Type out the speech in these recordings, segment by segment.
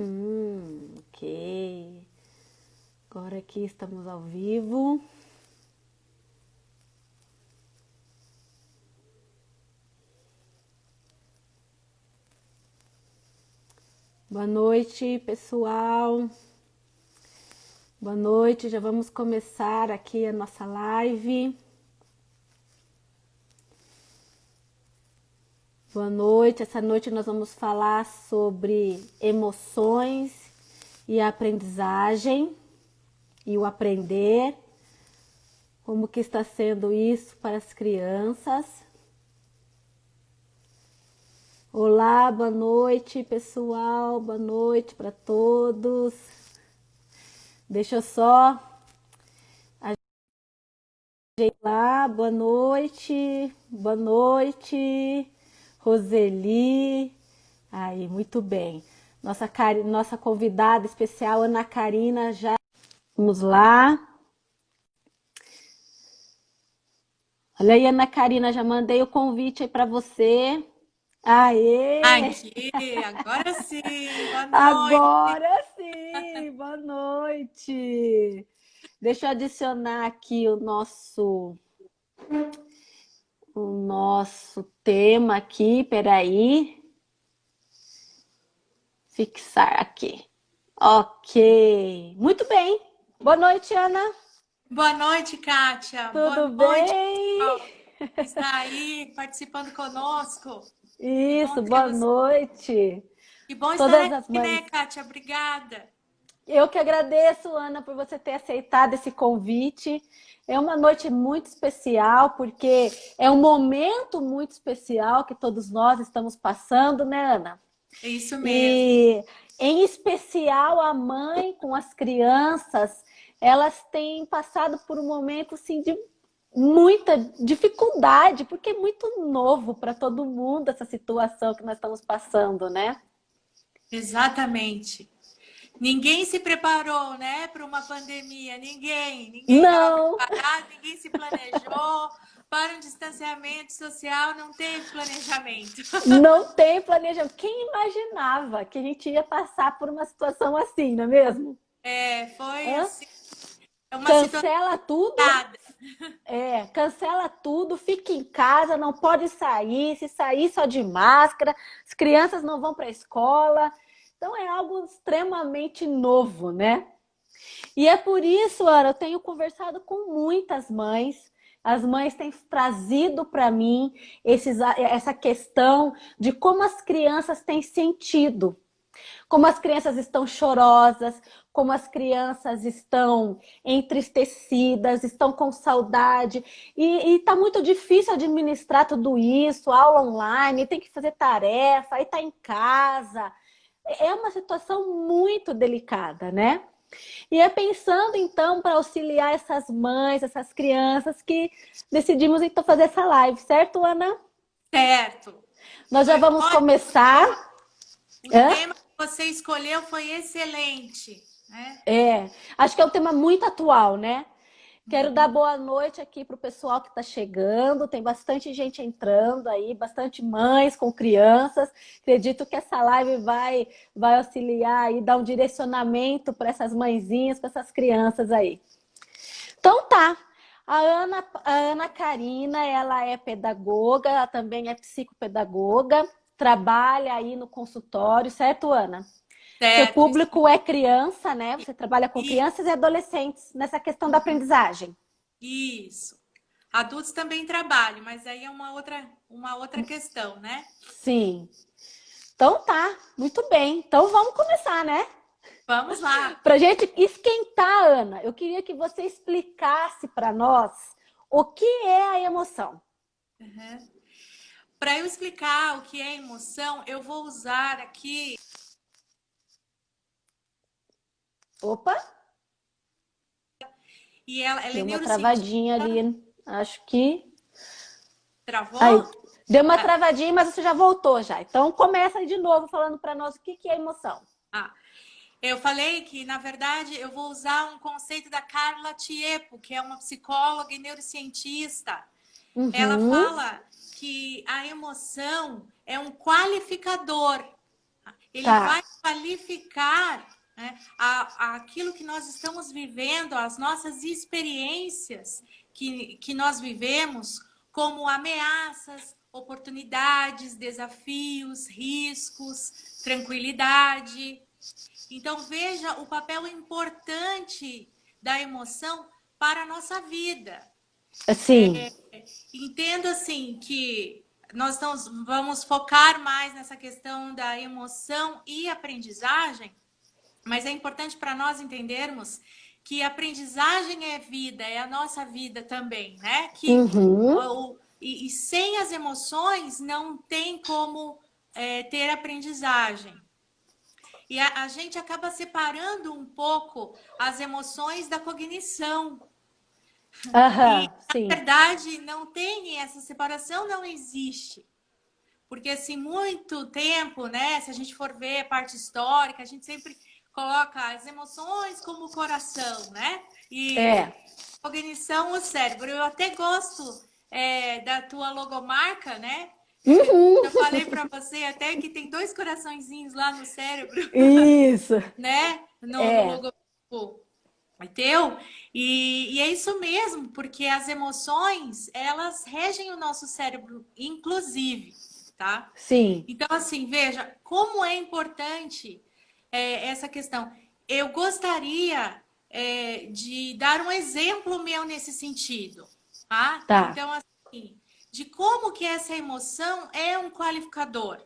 Ok. Agora aqui estamos ao vivo. Boa noite, pessoal. Boa noite, já vamos começar aqui a nossa live. Boa noite, essa noite nós vamos falar sobre emoções e a aprendizagem e o aprender, como que está sendo isso para as crianças. Olá, boa noite, pessoal, boa noite para todos. Deixa eu só ajeitar. Boa noite, Roseli. Aí, muito bem. Nossa convidada especial, Ana Karina, já. Vamos lá. Olha aí, Ana Karina, já mandei o convite aí para você. Aê! Aqui, agora sim, boa noite. Agora sim, boa noite. Deixa eu adicionar aqui o nosso tema aqui, peraí. Fixar aqui. Ok. Muito bem. Boa noite, Ana. Boa noite, Kátia. Boa Tudo noite, bem? pessoal, que está aí participando conosco. Que bom Isso, boa tê-los. noite. Que bom estar Todas as aqui, mães. né, Kátia? Obrigada. Eu que agradeço, Ana, por você ter aceitado esse convite. É uma noite muito especial, porque é um momento muito especial que todos nós estamos passando, né, Ana? É isso mesmo. E, em especial, a mãe com as crianças, elas têm passado por um momento assim, de muita dificuldade, porque é muito novo para todo mundo essa situação que nós estamos passando, né? Exatamente. Ninguém se preparou, né, para uma pandemia. Ninguém estava Não, preparado, ninguém se planejou. Para um distanciamento social, não teve planejamento. não tem planejamento. Quem imaginava que a gente ia passar por uma situação assim, não é mesmo? Foi Hã? assim, é uma situação Cancela tudo. complicada. Cancela tudo, fica em casa, não pode sair, se sair só de máscara, as crianças não vão para a escola. Então é algo extremamente novo, né? E é por isso, Ana, eu tenho conversado com muitas mães. As mães têm trazido para mim essa questão de como as crianças têm sentido, como as crianças estão chorosas, como as crianças estão entristecidas, estão com saudade. E está muito difícil administrar tudo isso, aula online, tem que fazer tarefa, aí está em casa. É uma situação muito delicada, né? E é pensando, então, para auxiliar essas mães, essas crianças, que decidimos, então, fazer essa live, certo, Ana? Certo. Nós já Foi vamos ótimo o tema. começar. O Hã? tema que você escolheu foi excelente, né? Acho que é um tema muito atual, né? Quero dar Uhum. boa noite aqui para o pessoal que está chegando. Tem bastante gente entrando aí, bastante mães com crianças. Acredito que essa live vai auxiliar e dar um direcionamento para essas mãezinhas, para essas crianças aí. Então tá. A Ana Karina, ela é pedagoga, ela também é psicopedagoga, trabalha aí no consultório, certo, Ana? Seu Certo. público é criança, né? Você trabalha com E- crianças e adolescentes nessa questão da aprendizagem. Isso. Adultos também trabalham, mas aí é uma outra questão, né? Sim. Então tá, muito bem. Então vamos começar, né? Vamos lá. Pra gente esquentar, Ana, eu queria que você explicasse para nós o que é a emoção. Uhum. Para eu explicar o que é emoção, eu vou usar aqui, Opa, e ela é deu uma neurocientista. travadinha ali. Acho que. Aí, Travou? deu uma Tá. travadinha, mas você já voltou já. Então começa aí de novo falando para nós o que é emoção. Ah, eu falei que, na verdade, eu vou usar um conceito da Carla Tiepo, que é uma psicóloga e neurocientista. Ela Uhum, fala que a emoção é um qualificador. Ele vai Tá. qualificar, né, aquilo que nós estamos vivendo, as nossas experiências que nós vivemos, como ameaças, oportunidades, desafios, riscos, tranquilidade. Então, veja o papel importante da emoção para a nossa vida. Assim. Entendo assim que vamos focar mais nessa questão da emoção e aprendizagem, mas é importante para nós entendermos que aprendizagem é vida, é a nossa vida também, né? Uhum. E sem as emoções não tem como ter aprendizagem. E a gente acaba separando um pouco as emoções da cognição. E, Aham, na sim. verdade, não tem essa separação, não existe. Porque, assim, muito tempo, né? Se a gente for ver a parte histórica, a gente sempre coloca as emoções como o coração, né? E É. cognição, o cérebro. Eu até gosto da tua logomarca, né? Uhum. Eu falei para você até que tem dois coraçõezinhos lá no cérebro, Isso. né? No É. logotipo teu. E é isso mesmo, porque as emoções, elas regem o nosso cérebro, inclusive, tá? Sim. Então, assim, veja como é importante essa questão. Eu gostaria de dar um exemplo meu nesse sentido, tá? Tá. Então, assim, de como que essa emoção é um qualificador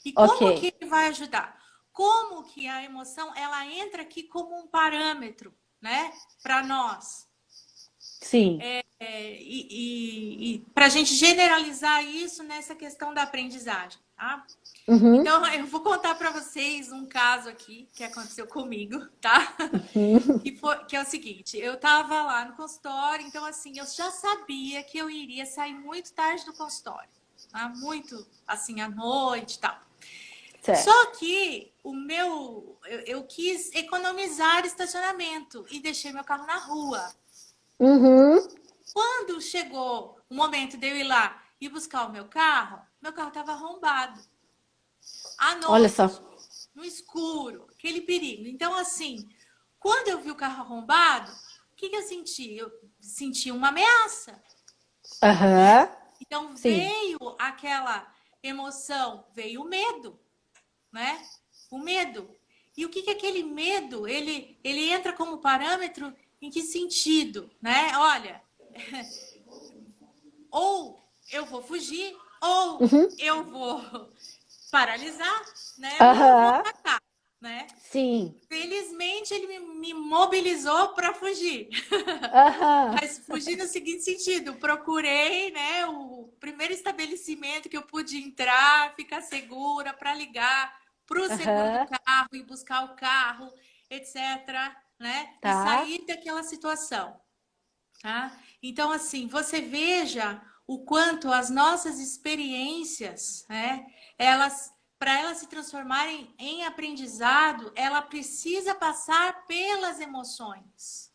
e Ok. como que ele vai ajudar. Como que a emoção ela entra aqui como um parâmetro, né, para nós. Sim. E para a gente generalizar isso nessa questão da aprendizagem, tá? Uhum. Então, eu vou contar para vocês um caso aqui que aconteceu comigo, tá? Uhum. Que é o seguinte, eu estava lá no consultório, então assim, eu já sabia que eu iria sair muito tarde do consultório, tá? Muito assim à noite e tal. Certo. Só que eu quis economizar estacionamento e deixei meu carro na rua. Uhum. Quando chegou o momento de eu ir lá e buscar o meu carro estava arrombado. À Olha só. noite, no escuro, aquele perigo. Então, assim, quando eu vi o carro arrombado, o que eu senti? Eu senti uma ameaça. Aham. Então, Sim. veio aquela emoção, veio o medo, né? O medo. E o que é aquele medo? Ele entra como parâmetro em que sentido, né? Olha, ou eu vou fugir, ou Uhum. eu vou paralisar, né? Ou eu vou Aham. atacar, né? Sim. Felizmente ele me mobilizou para fugir. Aham. Mas fugir no seguinte sentido, procurei, né, o primeiro estabelecimento que eu pude entrar, ficar segura para ligar para o seguro do Aham. carro e buscar o carro, etc, né? E Tá. sair daquela situação, tá? Então assim, você veja o quanto as nossas experiências, né, elas para elas se transformarem em aprendizado, ela precisa passar pelas emoções.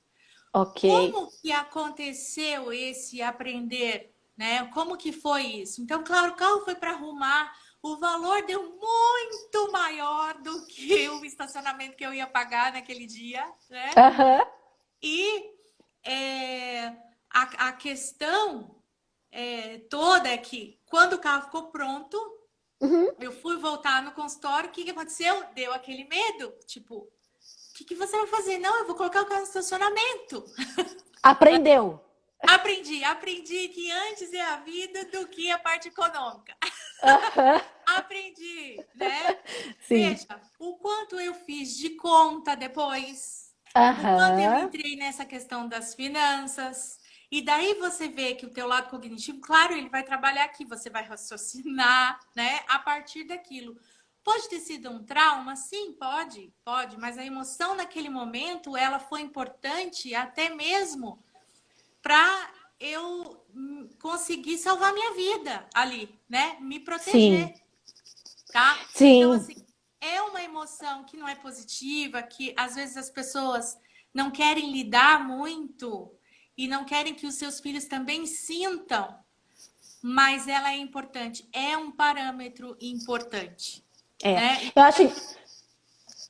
Ok. Como que aconteceu esse aprender, né? Como que foi isso? Então, claro, o carro foi para arrumar, o valor deu muito maior do que o estacionamento que eu ia pagar naquele dia, né? Aham. E é, a questão toda é que quando o carro ficou pronto, Uhum. eu fui voltar no consultório, o que aconteceu? Deu aquele medo, tipo, o que você vai fazer? Não, eu vou colocar o carro no estacionamento. Aprendeu. Aprendi que antes é a vida do que a parte econômica. Aham. Aprendi, né? Sim. Veja, o quanto eu fiz de conta depois, o quanto eu Aham. entrei nessa questão das finanças. E daí você vê que o teu lado cognitivo, claro, ele vai trabalhar aqui, você vai raciocinar, né, a partir daquilo. Pode ter sido um trauma? Sim, pode, mas a emoção naquele momento, ela foi importante até mesmo para eu conseguir salvar minha vida ali, né? Me Sim. proteger, tá? Então, Sim. assim, é uma emoção que não é positiva, que às vezes as pessoas não querem lidar muito e não querem que os seus filhos também sintam, mas ela é importante, é um parâmetro importante. É. né?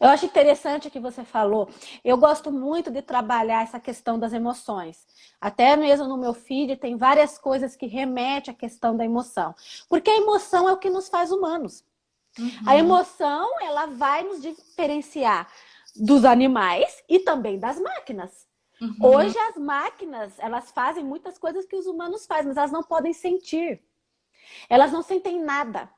Eu acho interessante o que você falou. Eu gosto muito de trabalhar essa questão das emoções. Até mesmo no meu feed tem várias coisas que remetem à questão da emoção. Porque a emoção é o que nos faz humanos. A Uhum, emoção, ela vai nos diferenciar dos animais e também das máquinas. uhum, Hoje as máquinas, elas fazem muitas coisas que os humanos fazem, mas elas não podem sentir. Elas não sentem nada.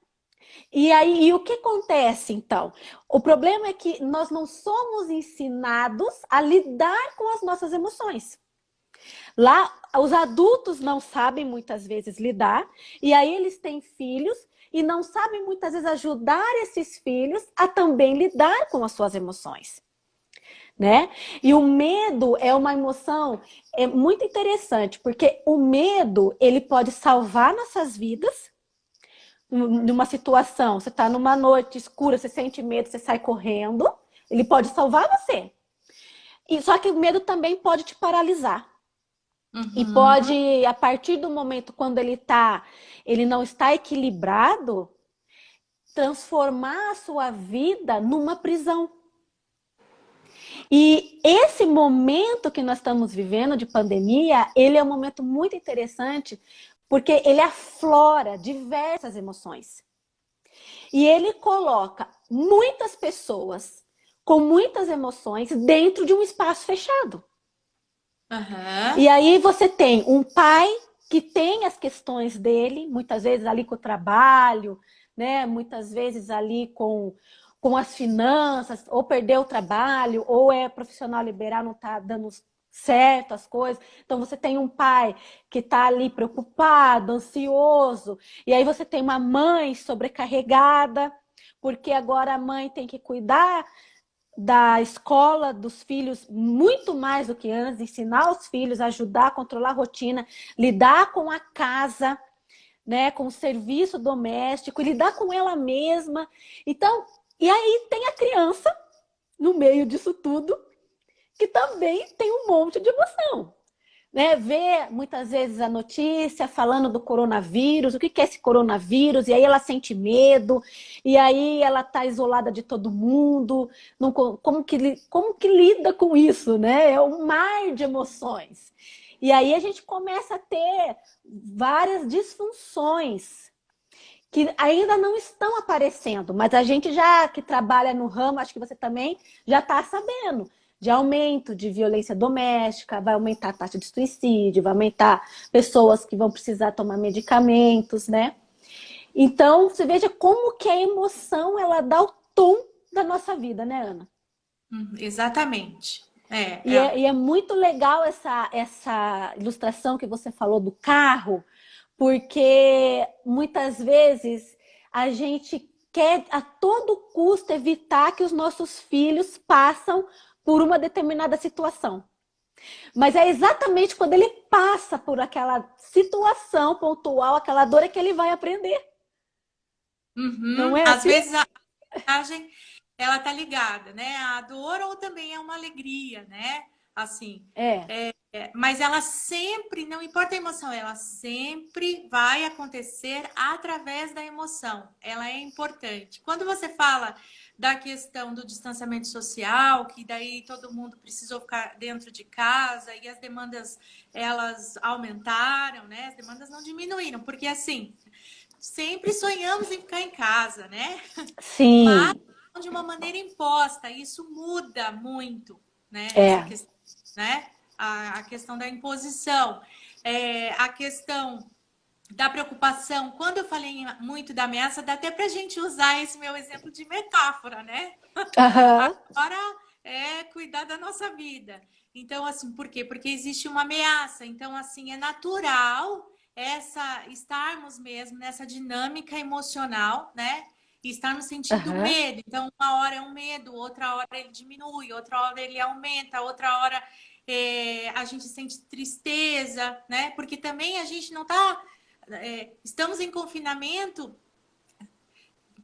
E aí, e o que acontece então? O problema é que nós não somos ensinados a lidar com as nossas emoções. Lá, os adultos não sabem muitas vezes lidar, e aí eles têm filhos e não sabem muitas vezes ajudar esses filhos a também lidar com as suas emoções, né? E o medo é uma emoção muito interessante, porque o medo, ele pode salvar nossas vidas numa situação, você está numa noite escura, você sente medo, você sai correndo, ele pode salvar você. E só que o medo também pode te paralisar. E uhum. pode, a partir do momento quando ele não está equilibrado, transformar a sua vida numa prisão. E esse momento que nós estamos vivendo de pandemia, ele é um momento muito interessante, porque ele aflora diversas emoções. E ele coloca muitas pessoas com muitas emoções dentro de um espaço fechado. Aham. E aí você tem um pai que tem as questões dele, muitas vezes ali com o trabalho, né? Muitas vezes ali com as finanças, ou perdeu o trabalho, ou é profissional liberal, não está dando certo as coisas. Então você tem um pai que está ali preocupado, ansioso, e aí você tem uma mãe sobrecarregada, porque agora a mãe tem que cuidar da escola dos filhos muito mais do que antes, ensinar os filhos, ajudar a controlar a rotina, lidar com a casa, né, com o serviço doméstico, lidar com ela mesma. Então, e aí tem a criança no meio disso tudo, que também tem um monte de emoção, né? Vê muitas vezes a notícia falando do coronavírus, o que é esse coronavírus, e aí ela sente medo, e aí ela está isolada de todo mundo, não, como que lida com isso, né? É um mar de emoções. E aí a gente começa a ter várias disfunções que ainda não estão aparecendo, mas a gente já que trabalha no ramo, acho que você também já está sabendo de aumento de violência doméstica, vai aumentar a taxa de suicídio, vai aumentar pessoas que vão precisar tomar medicamentos, né? Então, você veja como que a emoção, ela dá o tom da nossa vida, né, Ana? Exatamente. E é muito legal essa ilustração que você falou do carro, porque muitas vezes a gente quer a todo custo evitar que os nossos filhos passem por uma determinada situação. Mas é exatamente quando ele passa por aquela situação pontual, aquela dor, é que ele vai aprender. Não Uhum. é Às assim? vezes a mensagem ela tá ligada, né? A dor ou também é uma alegria, né? Assim, É. mas ela sempre, não importa a emoção, ela sempre vai acontecer através da emoção. Ela é importante. Quando você fala da questão do distanciamento social, que daí todo mundo precisou ficar dentro de casa e as demandas elas aumentaram, né? As demandas não diminuíram, porque assim, sempre sonhamos em ficar em casa, né? Mas Sim. de uma maneira imposta, isso muda muito, né? Essa É. questão, né? A questão da imposição, a questão da preocupação. Quando eu falei muito da ameaça, dá até para a gente usar esse meu exemplo de metáfora, né? Aham. Agora é cuidar da nossa vida. Então, assim, por quê? Porque existe uma ameaça. Então, assim, é natural estarmos mesmo nessa dinâmica emocional, né? E estarmos sentindo Aham. medo. Então, uma hora é um medo, outra hora ele diminui, outra hora ele aumenta, outra hora a gente sente tristeza, né? Porque também a gente não está. Estamos em confinamento,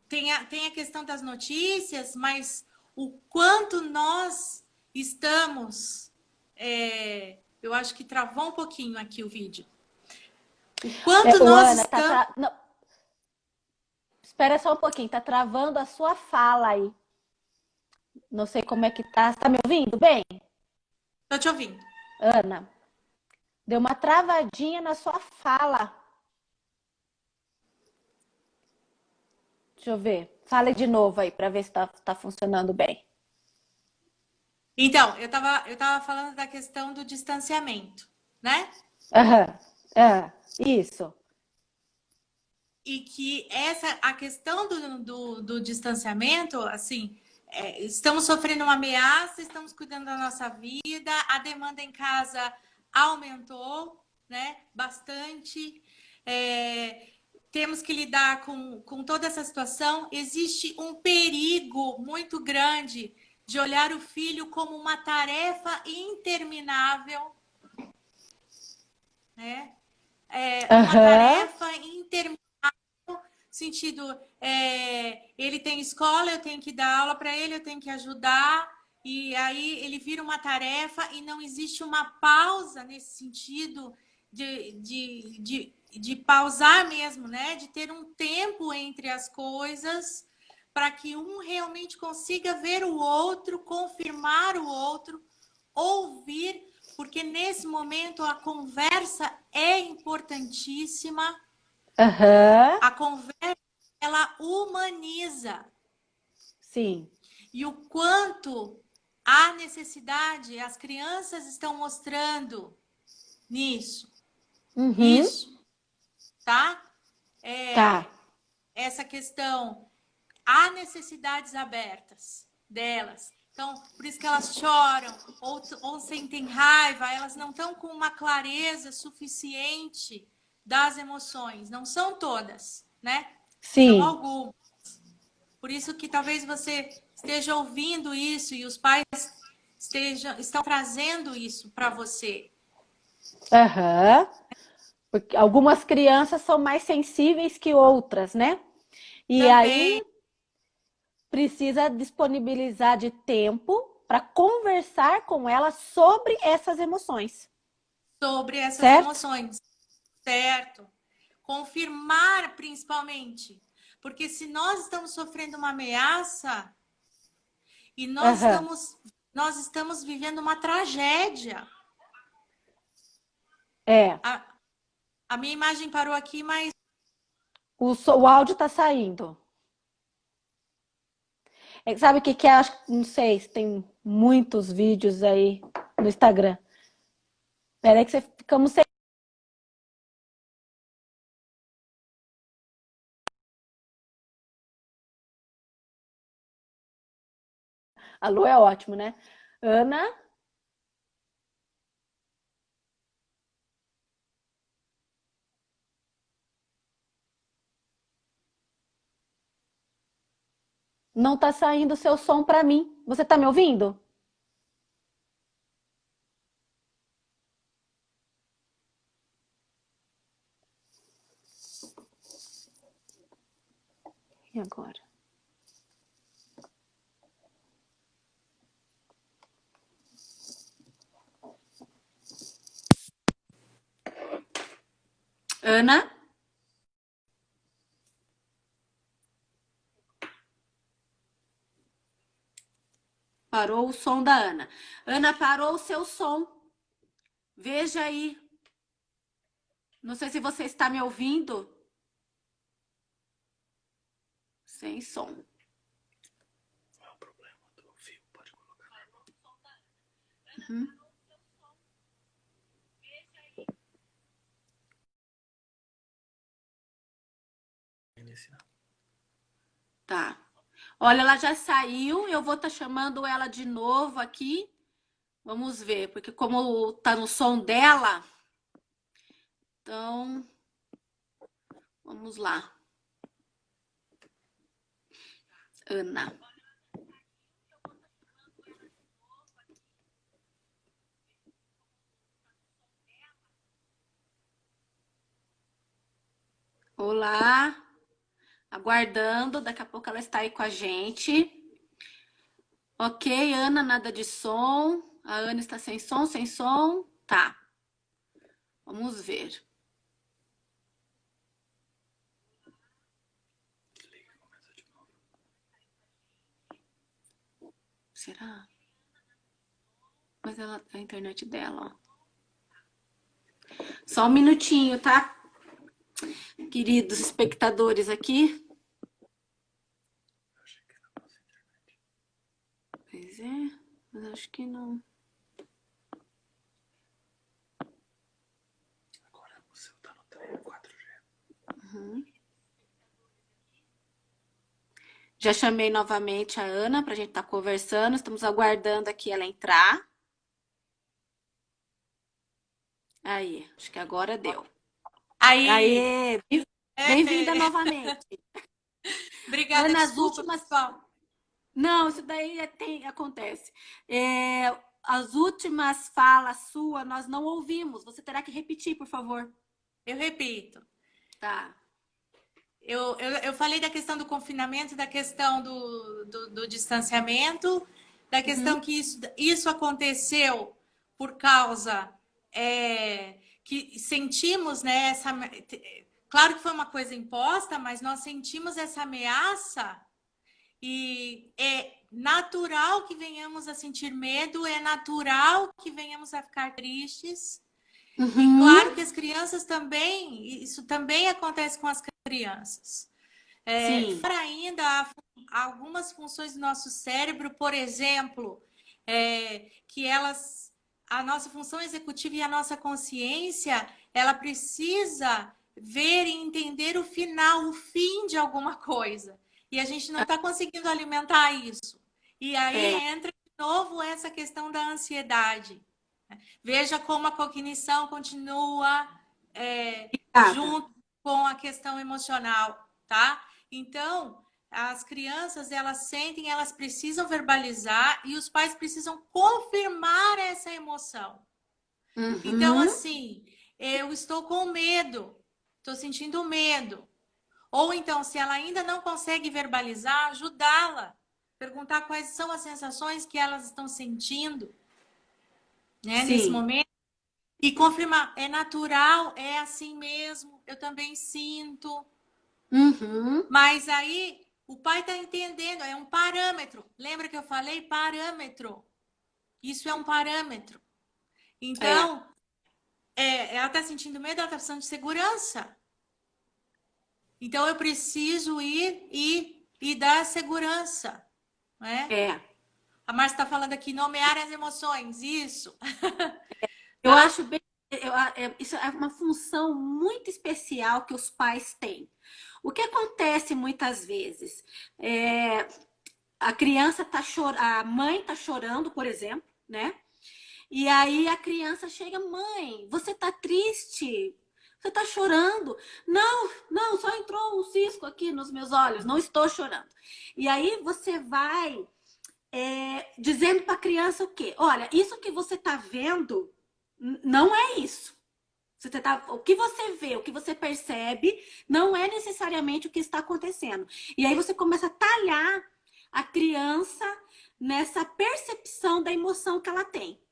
tem a questão das notícias, mas o quanto nós estamos. Eu acho que travou um pouquinho aqui o vídeo. O quanto Ô, nós Ana, estamos. não, Espera só um pouquinho, tá travando a sua fala aí. Não sei como é que tá. Você tá me ouvindo bem, Tô te ouvindo. Ana? Deu uma travadinha na sua fala. Deixa eu ver. Fale de novo aí para ver se tá funcionando bem. Então, eu tava falando da questão do distanciamento, né? Aham. Isso. E que a questão do distanciamento, assim, estamos sofrendo uma ameaça, estamos cuidando da nossa vida, a demanda em casa aumentou, né, bastante. Temos que lidar com toda essa situação. Existe um perigo muito grande de olhar o filho como uma tarefa interminável, né? Uma Aham. tarefa interminável sentido, ele tem escola, eu tenho que dar aula para ele, eu tenho que ajudar, e aí ele vira uma tarefa e não existe uma pausa nesse sentido de pausar mesmo, né? De ter um tempo entre as coisas para que um realmente consiga ver o outro, confirmar o outro, ouvir, porque nesse momento a conversa é importantíssima. Aham. A conversa, ela humaniza. Sim. E o quanto há necessidade, as crianças estão mostrando nisso. Uhum. Isso, tá? Tá. Essa questão, há necessidades abertas delas. Então, por isso que elas choram ou sentem raiva, elas não estão com uma clareza suficiente das emoções. Não são todas, né? São Sim. algumas. Por isso que talvez você esteja ouvindo isso e os pais estão trazendo isso para você. Aham. Porque algumas crianças são mais sensíveis que outras, né? E Também aí precisa disponibilizar de tempo para conversar com elas sobre essas emoções, sobre essas certo? emoções, certo? Confirmar principalmente. Porque se nós estamos sofrendo uma ameaça e Aham. nós estamos vivendo uma tragédia. É. A, a minha imagem parou aqui, mas O áudio tá saindo. Sabe o que que é? Acho que não sei se tem muitos vídeos aí no Instagram. Peraí que você ficamos sem. Alô é ótimo, né? Ana, não tá saindo o seu som para mim. Você tá me ouvindo? E agora? Ana? Parou o som da Ana. Ana, parou o seu som. Veja aí. Não sei se você está me ouvindo. Sem som. Uhum. Tá. Olha, ela já saiu. Eu vou estar chamando ela de novo aqui. Vamos ver, porque como tá no som dela, então vamos lá. Ana. Olá. Aguardando, daqui a pouco ela está aí com a gente. Ok, Ana, nada de som. A Ana está sem som, sem som. Tá. Vamos ver. Será? Mas ela, a internet dela, ó. Só um minutinho, tá? Queridos espectadores aqui. Pois é, mas acho que não. Agora o seu tá no 4G. Uhum. Já chamei novamente a Ana pra gente estar conversando. Estamos aguardando aqui ela entrar. Aí, acho que agora deu. Aí, Aê, bem-vinda novamente. obrigada, Ana, as desculpa, últimas. pessoal. Não, isso daí acontece. As últimas falas suas nós não ouvimos. Você terá que repetir, por favor. Eu repito. Tá. Eu falei da questão do confinamento, da questão do distanciamento, da questão que isso aconteceu por causa que sentimos, né, claro que foi uma coisa imposta, mas nós sentimos essa ameaça e é natural que venhamos a sentir medo, é natural que venhamos a ficar tristes. E claro que as crianças também, isso também acontece com as crianças. Sim. Fora ainda algumas funções do nosso cérebro, por exemplo, que a nossa função executiva e a nossa consciência, ela precisa ver e entender o final, o fim de alguma coisa. E a gente não está conseguindo alimentar isso. E aí entra de novo essa questão da ansiedade. Veja como a cognição continua junto com a questão emocional, tá? Então, as crianças, elas sentem, elas precisam verbalizar e os pais precisam confirmar essa emoção. Então, assim, eu estou com medo, estou sentindo medo. Ou então, se ela ainda não consegue verbalizar, ajudá-la. Perguntar quais são as sensações que elas estão sentindo, né, nesse momento. E confirmar, é natural, é assim mesmo, eu também sinto. Mas aí o pai está entendendo, é um parâmetro. Lembra que eu falei parâmetro? Isso é um parâmetro. Então, ela está sentindo medo, ela está precisando de segurança. Então, eu preciso ir e dar segurança. Né? A Márcia está falando aqui, nomear as emoções, isso. Eu acho bem. Isso é uma função muito especial que os pais têm. O que acontece muitas vezes? A criança tá chorando, a mãe tá chorando, por exemplo, né? E aí a criança chega, mãe, você tá triste? Você tá chorando? Não, só entrou um cisco aqui nos meus olhos, não estou chorando. E aí você vai dizendo para a criança o quê? Olha, isso que você tá vendo não é isso. O que você vê, o que você percebe, não é necessariamente o que está acontecendo. E aí você começa a talhar a criança nessa percepção da emoção que ela tem.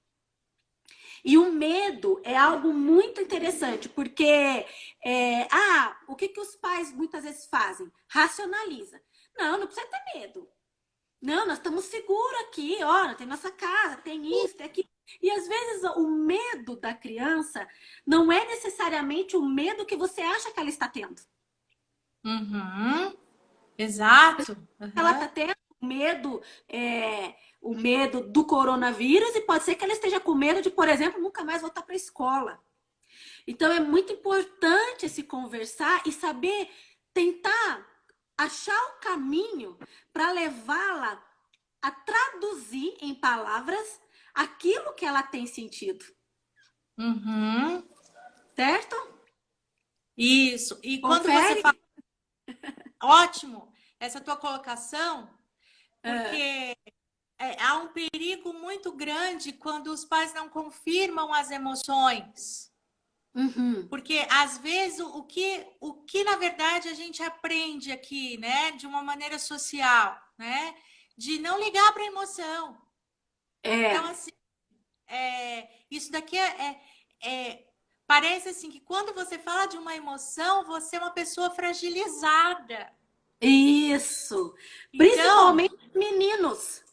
E o medo é algo muito interessante, porque o que os pais muitas vezes fazem? Racionaliza. Não precisa ter medo. Não, nós estamos seguros aqui, ó, tem nossa casa, tem isso, tem aquilo. E às vezes o medo da criança não é necessariamente o medo que você acha que ela está tendo. Exato. Ela está tendo o medo do coronavírus e pode ser que ela esteja com medo de, por exemplo, nunca mais voltar para a escola. Então é muito importante se conversar e saber tentar achar o caminho para levá-la a traduzir em palavras aquilo que ela tem sentido. Certo? Isso. E Confere? quando você fala... Ótimo essa tua colocação, porque há um perigo muito grande quando os pais não confirmam as emoções. Porque, às vezes, o que na verdade a gente aprende aqui, né, de uma maneira social, né, de não ligar para a emoção. Então, assim, isso daqui parece assim que quando você fala de uma emoção, você é uma pessoa fragilizada. Isso! Principalmente meninos.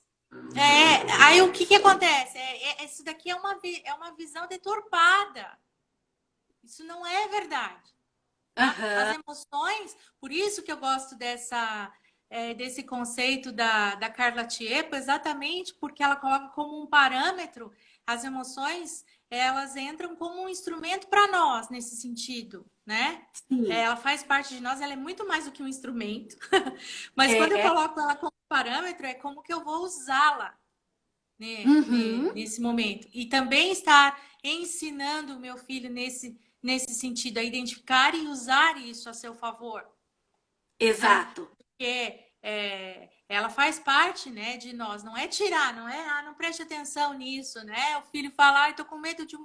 Aí o que que acontece? Isso daqui é uma visão deturpada. Isso não é verdade. Tá? As Aham. emoções, por isso que eu gosto desse conceito da Carla Tiepo, exatamente porque ela coloca como um parâmetro as emoções, elas entram como um instrumento para nós nesse sentido, né? Sim. Ela faz parte de nós, ela é muito mais do que um instrumento. Mas quando eu É. coloco ela como parâmetro, é como que eu vou usá-la, né, Uhum. nesse momento. E também estar ensinando o meu filho nesse sentido, a identificar e usar isso a seu favor. Né? Exato. Porque ela faz parte, né, de nós. Não é tirar, não é, não preste atenção nisso, né? O filho fala, tô com medo de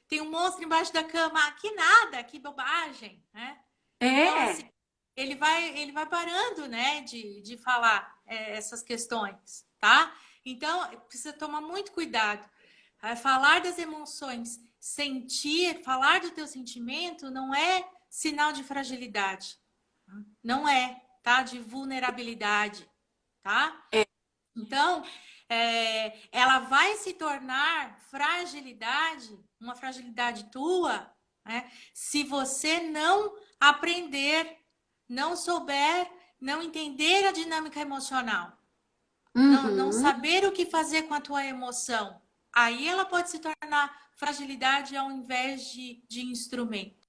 tem um monstro embaixo da cama. Ah, que nada, que bobagem, né? Então, assim, É. ele vai parando, né, de falar essas questões, tá? Então, precisa tomar muito cuidado. Falar das emoções, sentir, falar do teu sentimento não é sinal de fragilidade. Não é, tá? De vulnerabilidade, tá? É. Então, ela vai se tornar fragilidade, uma fragilidade tua, né? Se você não aprender, não souber, não entender a dinâmica emocional, não Uhum. saber o que fazer com a tua emoção. Aí ela pode se tornar fragilidade ao invés de instrumento.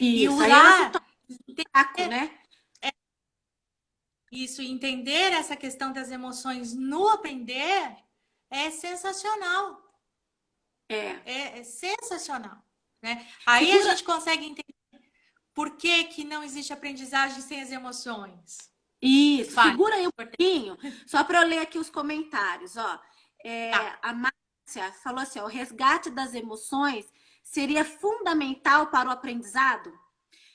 E Isso. Aí ela se usar torna fraco, né? isso, entender essa questão das emoções no aprender é sensacional. É. É sensacional. Né? Aí a Segura. gente consegue entender por que não existe aprendizagem sem as emoções. Isso. Fale. Segura aí um pouquinho, só para eu ler aqui os comentários, ó. Tá. A Márcia falou assim, ó, o resgate das emoções seria fundamental para o aprendizado,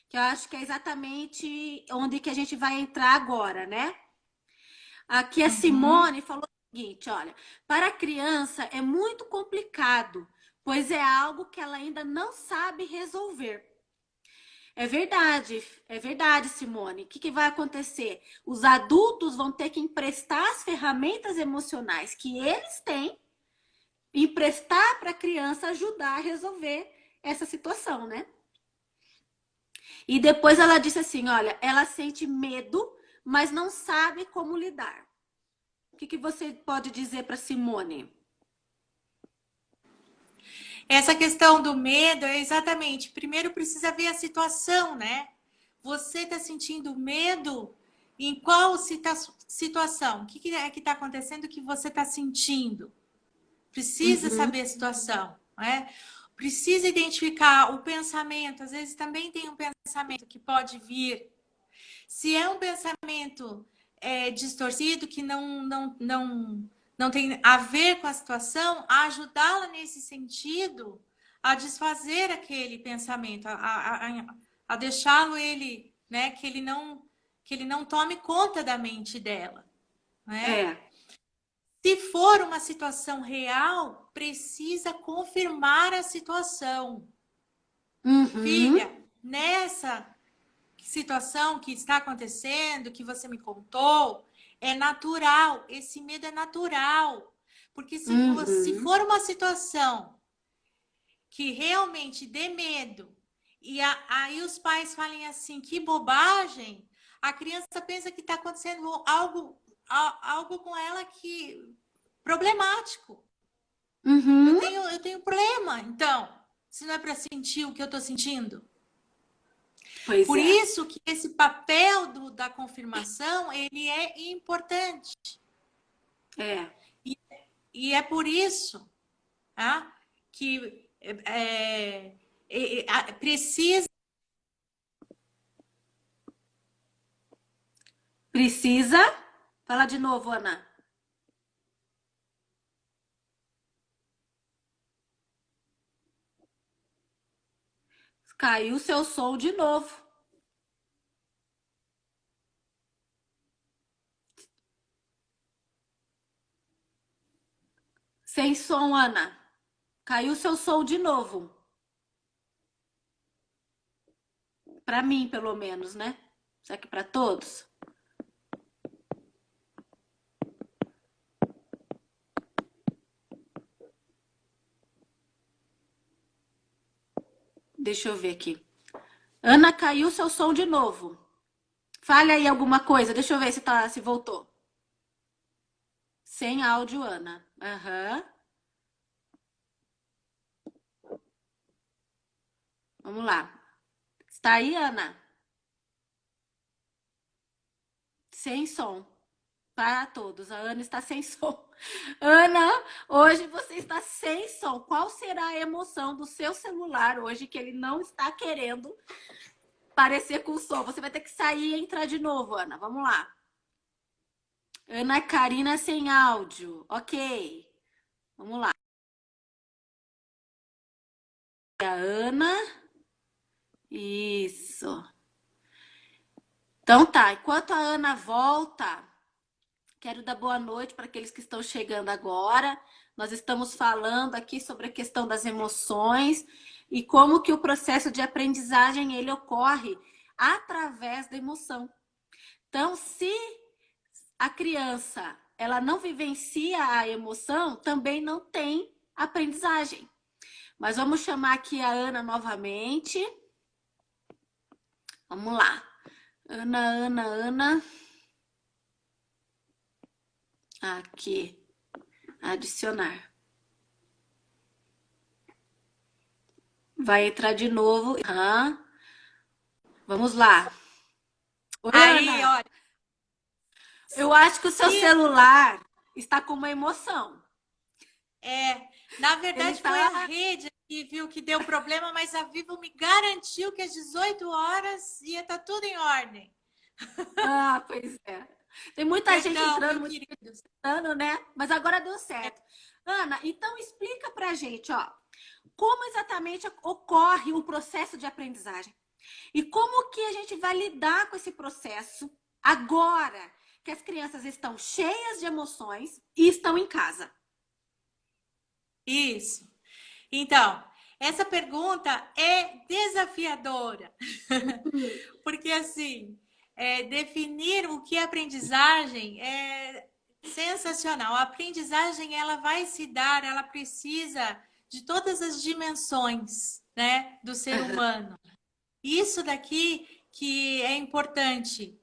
que eu acho que é exatamente onde que a gente vai entrar agora, né? Aqui a Uhum. Simone falou o seguinte, olha, para a criança é muito complicado, pois é algo que ela ainda não sabe resolver. É verdade, Simone. O que vai acontecer? Os adultos vão ter que emprestar as ferramentas emocionais que eles têm, emprestar para a criança ajudar a resolver essa situação, né? E depois ela disse assim: olha, ela sente medo, mas não sabe como lidar. O que você pode dizer para Simone? Essa questão do medo é exatamente. Primeiro precisa ver a situação, né? Você está sentindo medo em qual situação? O que é que está acontecendo que você está sentindo? Precisa Uhum, saber a situação, né? Precisa identificar o pensamento. Às vezes também tem um pensamento que pode vir. Se é um pensamento distorcido, que não tem a ver com a situação, ajudá-la nesse sentido a desfazer aquele pensamento, a deixá-lo ele, né, que ele não tome conta da mente dela, né? é. Se for uma situação real, precisa confirmar a situação. Uhum, Filha, nessa situação que está acontecendo, que você me contou, é natural. Esse medo é natural. Porque se uhum, for uma situação que realmente dê medo, e aí os pais falem assim, que bobagem, a criança pensa que está acontecendo algo com ela que problemático. Eu uhum. tenho, eu tenho problema, então, se não é para sentir o que eu estou sentindo. Pois Por é. isso que esse papel da confirmação, ele é importante. É. E, e é por isso, tá, que precisa. Precisa. Fala de novo, Ana. Caiu seu som de novo. Sem som, Ana. Caiu seu som de novo. Para mim, pelo menos, né? Será que para todos? Deixa eu ver aqui. Ana, caiu seu som de novo. Fale aí alguma coisa. Deixa eu ver se voltou. Sem áudio, Ana. Aham. Vamos lá. Está aí, Ana? Sem som. Para todos. A Ana está sem som. Ana, hoje você está sem som. Qual será a emoção do seu celular hoje que ele não está querendo parecer com som? Você vai ter que sair e entrar de novo, Ana. Vamos lá. Ana Karina sem áudio. Ok. Vamos lá. A Ana. Isso. Então tá. Enquanto a Ana volta, quero dar boa noite para aqueles que estão chegando agora. Nós estamos falando aqui sobre a questão das emoções e como que o processo de aprendizagem ele ocorre através da emoção. Então, se a criança ela não vivencia a emoção, também não tem aprendizagem. Mas vamos chamar aqui a Ana novamente. Vamos lá. Ana. Aqui. Adicionar. Vai entrar de novo. Vamos lá. Oi, Aí, Ana. olha, Eu acho que o seu celular está com uma emoção. na Ele verdade tá... foi a rede que viu que deu problema, mas a Vivo me garantiu que às 18 horas ia estar tudo em ordem. Ah, pois é. Tem muita gente entrando, Meu muito querido. entrando, né? Mas agora deu certo. Ana, então explica pra gente, ó, como exatamente ocorre o processo de aprendizagem e como que a gente vai lidar com esse processo agora que as crianças estão cheias de emoções e estão em casa. Isso. Então, essa pergunta é desafiadora, porque assim, definir o que é aprendizagem é sensacional. A aprendizagem ela vai se dar, ela precisa de todas as dimensões, né, do ser humano. Isso daqui que é importante,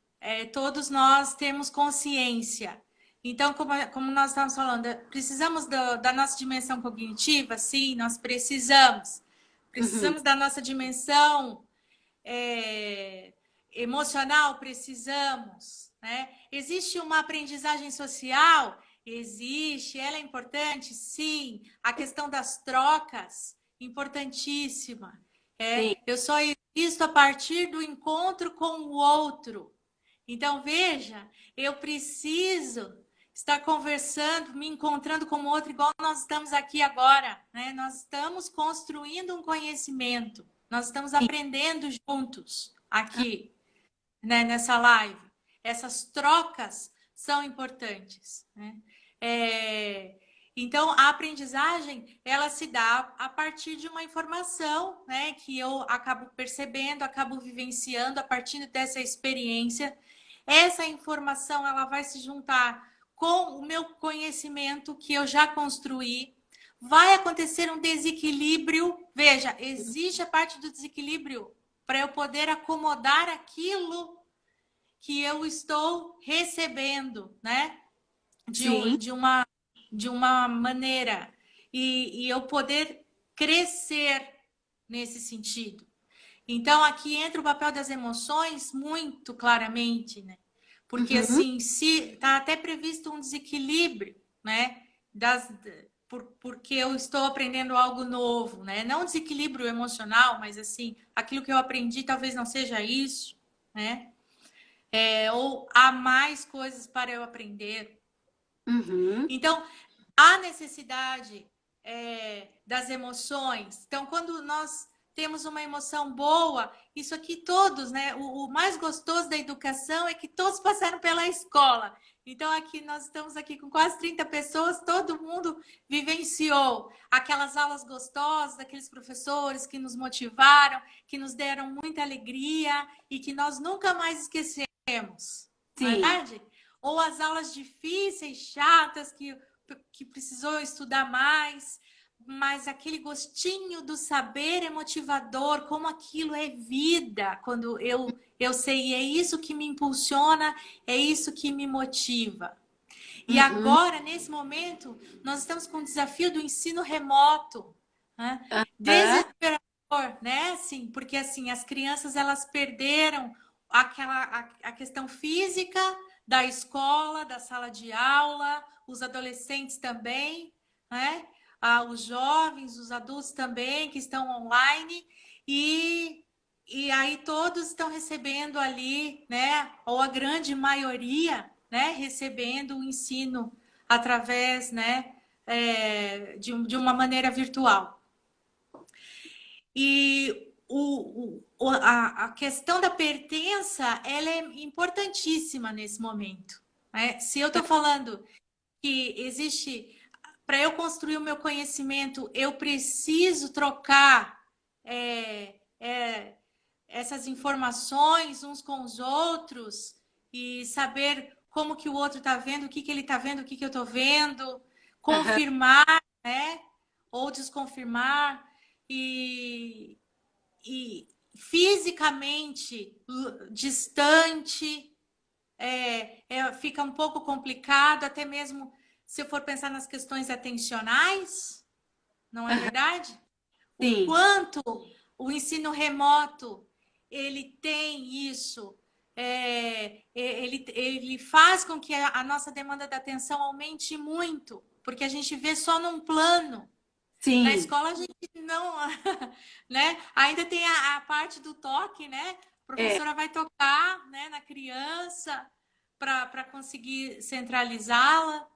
todos nós temos consciência. Então, como nós estamos falando, precisamos da nossa dimensão cognitiva? Sim, nós precisamos. Precisamos da nossa dimensão emocional? Precisamos. Né? Existe uma aprendizagem social? Existe. Ela é importante? Sim. A questão das trocas, importantíssima. Eu só existo a partir do encontro com o outro. Então, veja, eu preciso estar conversando, me encontrando com o outro, igual nós estamos aqui agora. Né? Nós estamos construindo um conhecimento, nós estamos aprendendo juntos aqui, né, nessa live. Essas trocas são importantes. Né? Então, a aprendizagem, ela se dá a partir de uma informação, né, que eu acabo percebendo, acabo vivenciando a partir dessa experiência. Essa informação, ela vai se juntar com o meu conhecimento que eu já construí. Vai acontecer um desequilíbrio. Veja, existe a parte do desequilíbrio para eu poder acomodar aquilo que eu estou recebendo, né? De uma maneira e eu poder crescer nesse sentido. Então, aqui entra o papel das emoções muito claramente, né? Porque, assim, se está até previsto um desequilíbrio, né? Porque eu estou aprendendo algo novo, né? Não desequilíbrio emocional, mas, assim, aquilo que eu aprendi talvez não seja isso, né? Ou há mais coisas para eu aprender. Então, a necessidade das emoções. Então, quando nós temos uma emoção boa, isso aqui todos, né? O mais gostoso da educação é que todos passaram pela escola. Então, aqui nós estamos aqui com quase 30 pessoas, todo mundo vivenciou aquelas aulas gostosas, daqueles professores que nos motivaram, que nos deram muita alegria e que nós nunca mais esquecemos. Não é verdade? Ou as aulas difíceis, chatas, que precisou estudar mais, mas aquele gostinho do saber é motivador, como aquilo é vida, quando eu sei, e é isso que me impulsiona, é isso que me motiva. E Uhum. agora, nesse momento, nós estamos com o desafio do ensino remoto, né? Aham. Desesperador, né? Assim, porque assim, as crianças elas perderam a questão física da escola, da sala de aula, os adolescentes também, né? Os jovens, os adultos também que estão online e aí todos estão recebendo ali, né? Ou a grande maioria, né? Recebendo o ensino através, né? De uma maneira virtual. E a questão da pertença, ela é importantíssima nesse momento, né? Se eu estou falando que existe, para eu construir o meu conhecimento, eu preciso trocar essas informações uns com os outros e saber como que o outro está vendo, o que que ele está vendo, o que que eu estou vendo, Aham. confirmar, né? Ou desconfirmar e, e fisicamente distante fica um pouco complicado, até mesmo se eu for pensar nas questões atencionais, não é Aham. verdade? O Sim. quanto o ensino remoto ele tem isso, ele faz com que a nossa demanda de atenção aumente muito, porque a gente vê só num plano. Na Sim. escola a gente não, né? Ainda tem a parte do toque, né? A É. professora vai tocar, né, na criança para conseguir centralizá-la.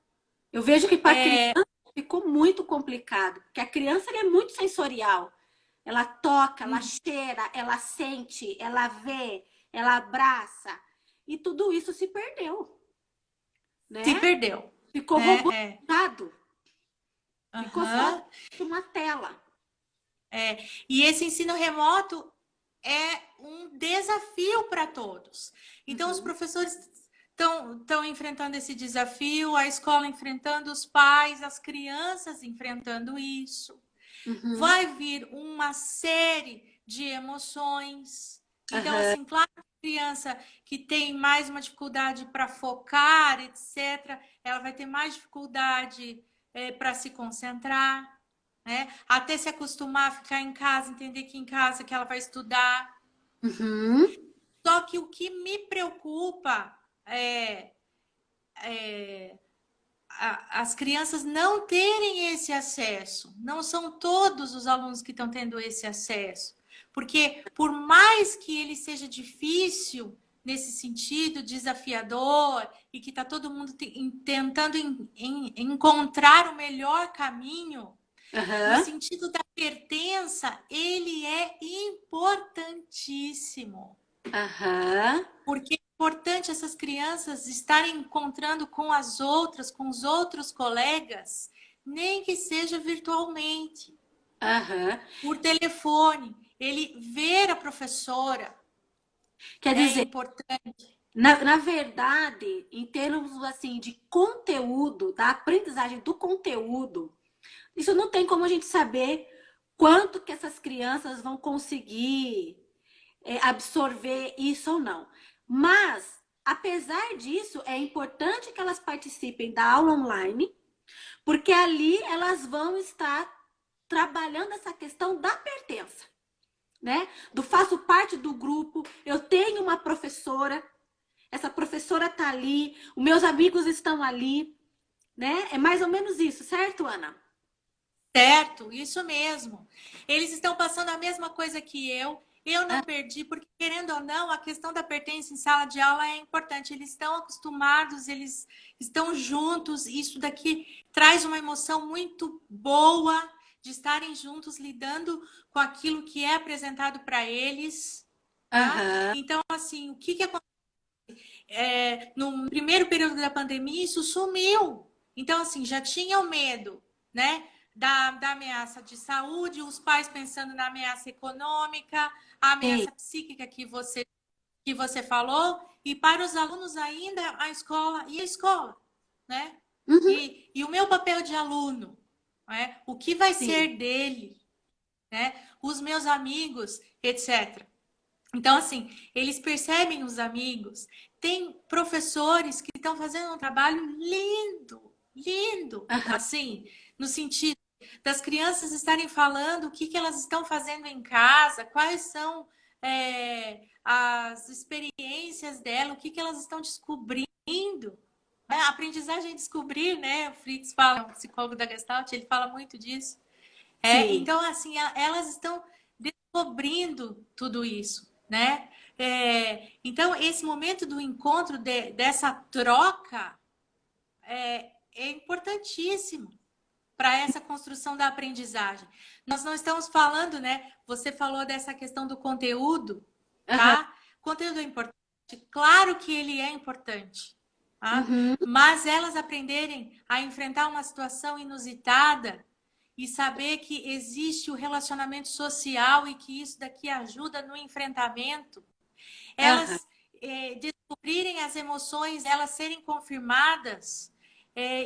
Eu vejo que para a criança ficou muito complicado, porque a criança ela é muito sensorial. Ela toca, ela cheira, ela sente, ela vê, ela abraça. E tudo isso se perdeu, Se né? perdeu, Ficou né? É. robotizado. Ficou só Aham. uma tela. E esse ensino remoto é um desafio para todos. Então, os Uhum, professores estão enfrentando esse desafio, a escola enfrentando, os pais, as crianças enfrentando isso. uhum, Vai vir uma série de emoções. Então, aham, assim, claro que a criança que tem mais uma dificuldade para focar, etc., ela vai ter mais dificuldade para se concentrar, né? Até se acostumar a ficar em casa, entender que em casa que ela vai estudar. uhum, Só que o que me preocupa é, é as crianças não terem esse acesso. Não são todos os alunos que estão tendo esse acesso. Porque, por mais que ele seja difícil nesse sentido, desafiador, e que está todo mundo tentando encontrar o melhor caminho, no aham, sentido da pertença, ele é importantíssimo. aham, Porque é importante essas crianças estarem encontrando com as outras, com os outros colegas, nem que seja virtualmente, aham. por telefone. Ele ver a professora Quer é dizer, importante. na verdade, em termos assim de conteúdo, da aprendizagem do conteúdo, isso não tem como a gente saber quanto que essas crianças vão conseguir absorver isso ou não. Mas, apesar disso, é importante que elas participem da aula online, porque ali elas vão estar trabalhando essa questão da pertença, né? Do faço parte do grupo, eu tenho uma professora, essa professora tá ali, os meus amigos estão ali, né? É mais ou menos isso, certo, Ana? Certo, isso mesmo. Eles estão passando a mesma coisa que eu. Eu Ah, não perdi, porque, querendo ou não, a questão da pertença em sala de aula é importante. Eles estão acostumados, eles estão juntos. Isso daqui traz uma emoção muito boa de estarem juntos, lidando com aquilo que é apresentado para eles. Tá? aham, Então, assim, o que acontece? No primeiro período da pandemia, isso sumiu. Então, assim, já tinha o medo, né? Da ameaça de saúde, os pais pensando na ameaça econômica, a sim. ameaça psíquica que você falou, e para os alunos ainda a escola, né? Uhum, E o meu papel de aluno. né? O que vai Sim. ser dele, né? Os meus amigos, etc. Então, assim, eles percebem os amigos. Tem professores que estão fazendo um trabalho lindo, lindo, Aham. assim, no sentido das crianças estarem falando o que elas estão fazendo em casa, quais são as experiências dela, o que elas estão descobrindo. A aprendizagem é descobrir, né? O Fritz fala, o psicólogo da Gestalt, ele fala muito disso. Sim. Então, assim, elas estão descobrindo tudo isso, né? Então, esse momento do encontro, dessa troca, é importantíssimo para essa construção da aprendizagem. Nós não estamos falando, né? Você falou dessa questão do conteúdo, Aham. tá? O conteúdo é importante, claro que ele é importante, tá? Uhum. Mas elas aprenderem a enfrentar uma situação inusitada e saber que existe o relacionamento social e que isso daqui ajuda no enfrentamento, Aham. elas descobrirem as emoções, elas serem confirmadas,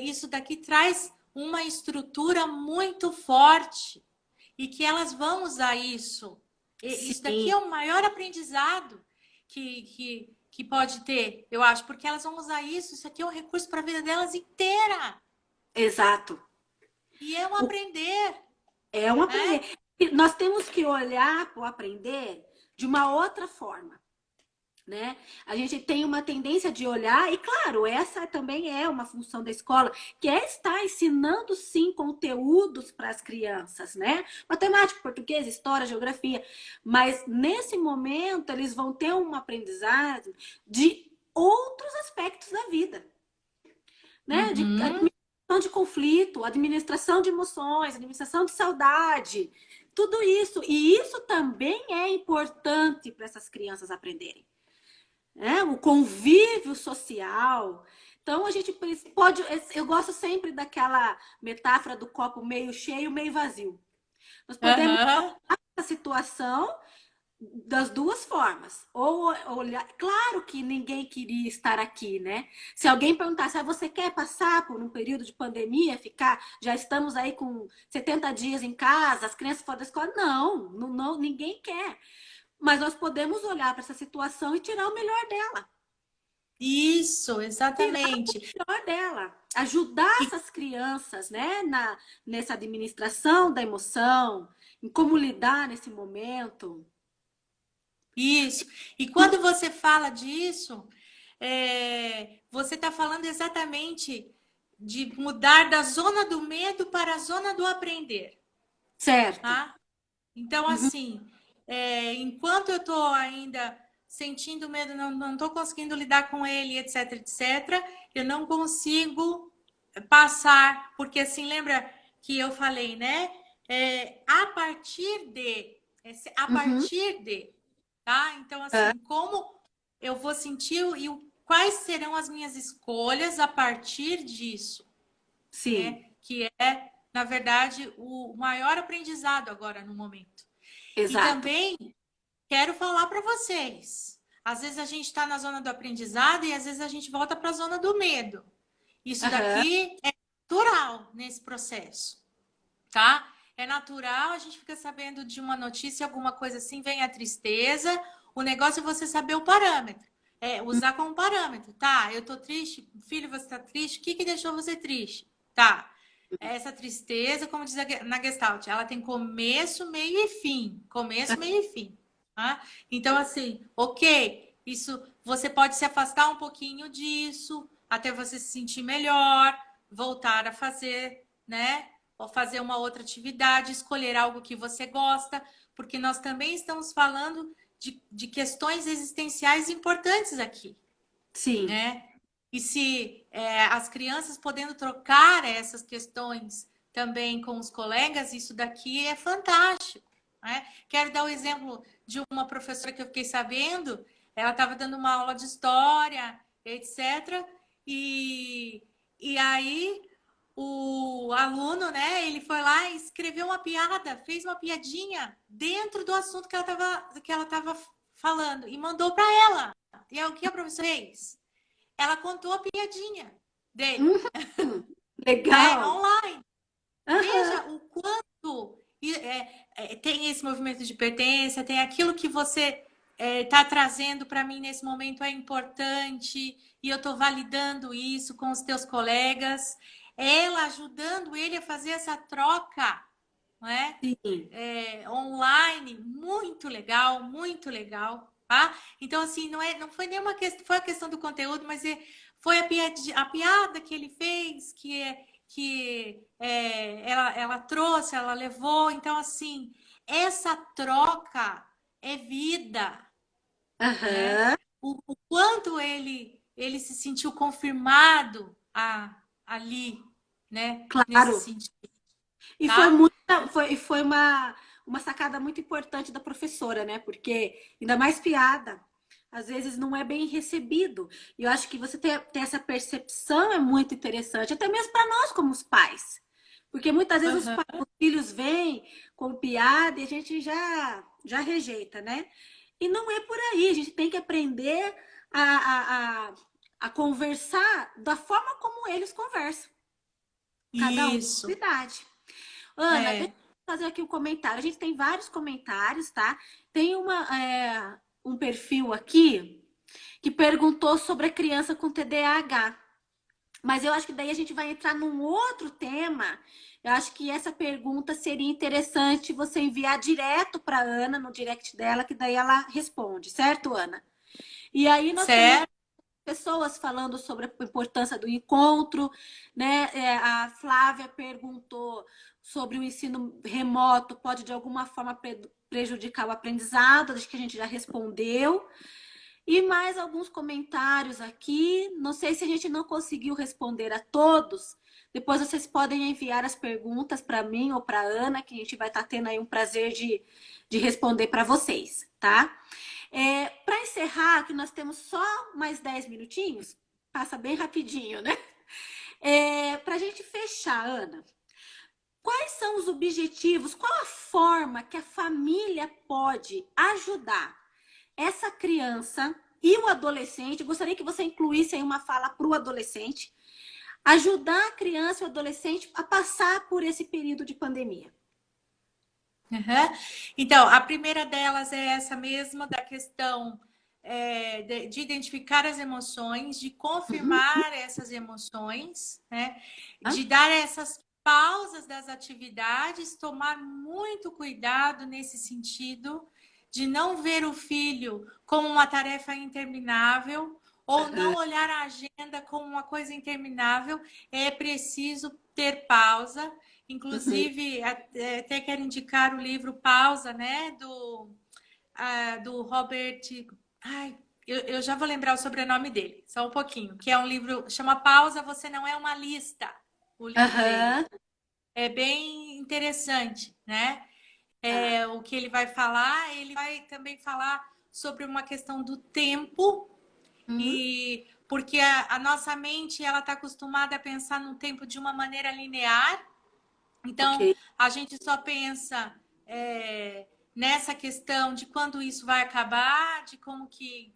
isso daqui traz uma estrutura muito forte e que elas vão usar isso. Isso daqui Sim. é o maior aprendizado que pode ter, eu acho, porque elas vão usar isso. Isso aqui é um recurso para a vida delas inteira. Exato. E é um O- aprender, É um né? aprender. E nós temos que olhar para o aprender de uma outra forma, né? A gente tem uma tendência de olhar, e claro, essa também é uma função da escola, que é estar ensinando sim conteúdos para as crianças, né? Matemática, português, história, geografia. Mas nesse momento eles vão ter um aprendizado de outros aspectos da vida, né? De Uhum. administração de conflito, administração de emoções, administração de saudade, tudo isso. E isso também é importante para essas crianças aprenderem, né? O convívio social. Então a gente pode, eu gosto sempre daquela metáfora do copo meio cheio, meio vazio. Nós podemos Aham. olhar a situação das duas formas. Ou olhar, claro que ninguém queria estar aqui, né? Se alguém perguntasse, ah, você quer passar por um período de pandemia, ficar, já estamos aí com 70 dias em casa, as crianças fora da escola, não, não, ninguém quer. Mas nós podemos olhar para essa situação e tirar o melhor dela. Isso, Tirar exatamente. o melhor dela. Ajudar E essas crianças, né? Nessa administração da emoção, em como lidar nesse momento. isso. E quando você fala disso, você está falando exatamente de mudar da zona do medo para a zona do aprender, Certo. tá? Então, Uhum. assim, enquanto eu estou ainda sentindo medo, não estou conseguindo lidar com ele, etc, etc, eu não consigo passar, porque assim, lembra que eu falei, né? A partir de, a Uhum. partir de, tá? Então, Ah, assim, como eu vou sentir e quais serão as minhas escolhas a partir disso, sim, né? Que é, na verdade, o maior aprendizado agora no momento. E exato. também quero falar para vocês. Às vezes a gente está na zona do aprendizado e às vezes a gente volta para a zona do medo. Isso Aham. daqui é natural nesse processo, tá? É natural, a gente fica sabendo de uma notícia, alguma coisa assim, vem a tristeza. O negócio é você saber o parâmetro. Usar como parâmetro, tá? Eu tô triste, filho, você tá triste? O que deixou você triste? Tá. Essa tristeza, como diz na Gestalt, ela tem começo, meio e fim. Começo, meio e fim. Tá? Então, assim, ok, isso você pode se afastar um pouquinho disso, até você se sentir melhor, voltar a fazer, né? Ou fazer uma outra atividade, escolher algo que você gosta, porque nós também estamos falando de questões existenciais importantes aqui, Sim, né? E se as crianças podendo trocar essas questões também com os colegas, isso daqui é fantástico, né? Quero dar o exemplo de uma professora que eu fiquei sabendo, ela estava dando uma aula de história, etc. E aí o aluno, né, ele foi lá e escreveu uma piada, fez uma piadinha dentro do assunto que ela tava falando e mandou para ela. E aí, o que a professora fez? Ela contou a piadinha dele, uhum. né, Legal. online. Aham. Veja tem esse movimento de pertença, tem aquilo que você está trazendo para mim nesse momento é importante e eu estou validando isso com os teus colegas. Ela ajudando ele a fazer essa troca, não é? Sim. Online, muito legal, tá? Então, assim, não foi nenhuma questão, foi a questão do conteúdo, mas foi a piada que ele fez, ela trouxe, ela levou. Então, assim, essa troca é vida, né? Aham. O quanto ele se sentiu confirmado ali, né? Nesse Claro. sentido, E tá? foi uma sacada muito importante da professora, né? Porque ainda mais piada, às vezes não é bem recebido. E eu acho que você ter essa percepção é muito interessante, até mesmo para nós como os pais. Porque muitas vezes Uhum. os filhos vêm com piada e a gente já rejeita, né? E não é por aí, a gente tem que aprender a, a, a, a conversar da forma como eles conversam, cada um com sua Isso. idade. Ana, deixa É. eu fazer aqui um comentário. A gente tem vários comentários, tá? Tem um perfil aqui que perguntou sobre a criança com TDAH. Mas eu acho que daí a gente vai entrar num outro tema. Eu acho que essa pergunta seria interessante você enviar direto para Ana, no direct dela, que daí ela responde, certo, Ana? E aí nós temos Certo? pessoas falando sobre a importância do encontro, né? A Flávia perguntou sobre o ensino remoto, pode de alguma forma prejudicar o aprendizado, acho que a gente já respondeu. E mais alguns comentários aqui. Não sei se a gente não conseguiu responder a todos. Depois vocês podem enviar as perguntas para mim ou para Ana, que a gente vai estar tendo aí um prazer de responder para vocês, tá? Para encerrar, que nós temos só mais 10 minutinhos, passa bem rapidinho, né? Para a gente fechar, Ana, quais são os objetivos, qual a forma que a família pode ajudar essa criança e o adolescente? Gostaria que você incluísse aí uma fala para o adolescente, ajudar a criança e o adolescente a passar por esse período de pandemia. Uhum. Então, a primeira delas é essa mesma, da questão de identificar as emoções, de Uhum. confirmar essas emoções, né? Tá? De dar essas pausas das atividades, tomar muito cuidado nesse sentido, de não ver o filho como uma tarefa interminável, ou não olhar a agenda como uma coisa interminável. É preciso ter pausa. Uhum. Inclusive, até quero indicar o livro Pausa, né? Do Robert. Ai, eu já vou lembrar o sobrenome dele, só um pouquinho. Que é um livro, chama Pausa, Você Não É Uma Lista. O livro dele. Aham. É bem interessante, né? Tá. O que ele vai falar, ele vai também falar sobre uma questão do tempo, Uhum. e porque a nossa mente ela está acostumada a pensar no tempo de uma maneira linear. Ok. Então, a gente só pensa nessa questão de quando isso vai acabar, de como que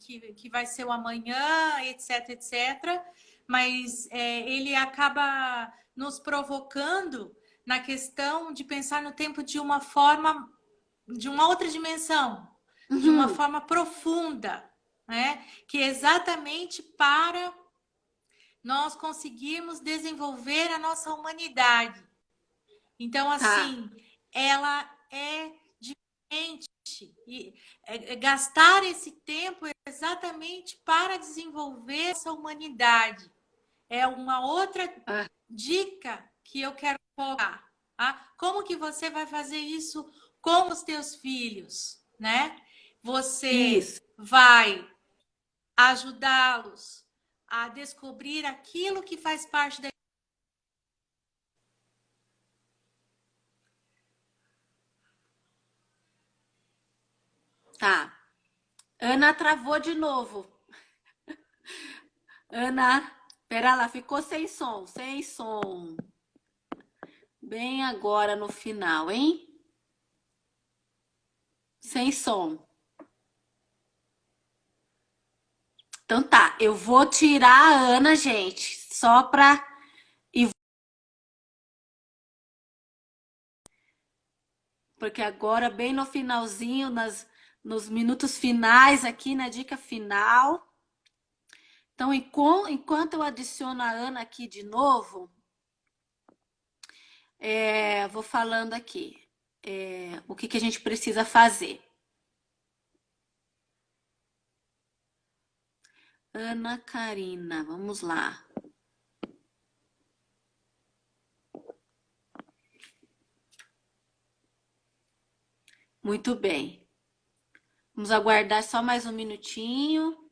vai ser o amanhã, etc, etc. Mas ele acaba nos provocando na questão de pensar no tempo de uma forma, de uma outra dimensão, de uma Uhum. forma profunda, né? Que é exatamente para nós conseguirmos desenvolver a nossa humanidade. Então, Tá. assim, ela é diferente. E gastar esse tempo exatamente para desenvolver essa humanidade. É uma outra Ah, dica que eu quero colocar. Tá? Como que você vai fazer isso com os teus filhos, né? Você isso. vai ajudá-los a descobrir aquilo que faz parte da. Tá. Ana travou de novo. Ana, pera lá, ficou sem som, sem som. Bem agora no final, hein? Sem som. Então tá, eu vou tirar a Ana, gente, só pra. porque agora, bem no finalzinho, nos minutos finais aqui, na dica final. Então, enquanto eu adiciono a Ana aqui de novo, vou falando aqui o que a gente precisa fazer. Ana Karina, vamos lá. Muito bem. Vamos aguardar só mais um minutinho,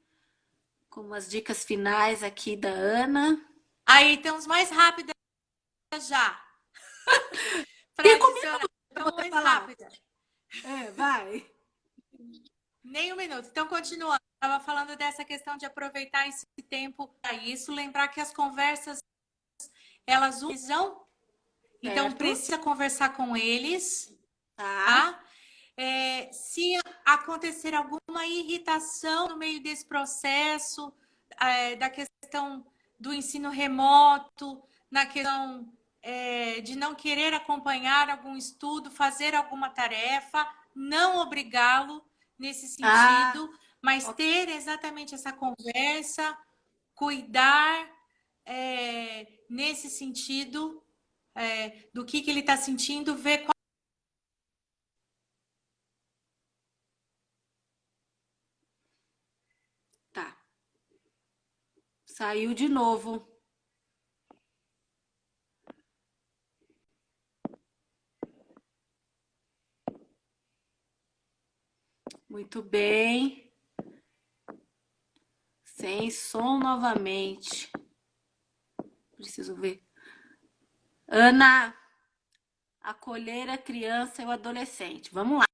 com as dicas finais aqui da Ana. Aí, temos mais rápida já. Para 5 adicionar. minutos Então, pra você mais falar. rápida. Vai. Nem um minuto. Então, continuando. Estava falando dessa questão de aproveitar esse tempo para isso. Lembrar que as conversas, elas usam. Então, Certo. precisa conversar com eles. Tá. Tá? Se acontecer alguma irritação no meio desse processo, da questão do ensino remoto, na questão de não querer acompanhar algum estudo, fazer alguma tarefa, não obrigá-lo nesse sentido, mas ter exatamente essa conversa, cuidar nesse sentido do que ele está sentindo, ver qual. Tá. Saiu de novo. Muito bem. Sem som novamente. Preciso ver. Ana, acolher a criança e o adolescente. Vamos lá.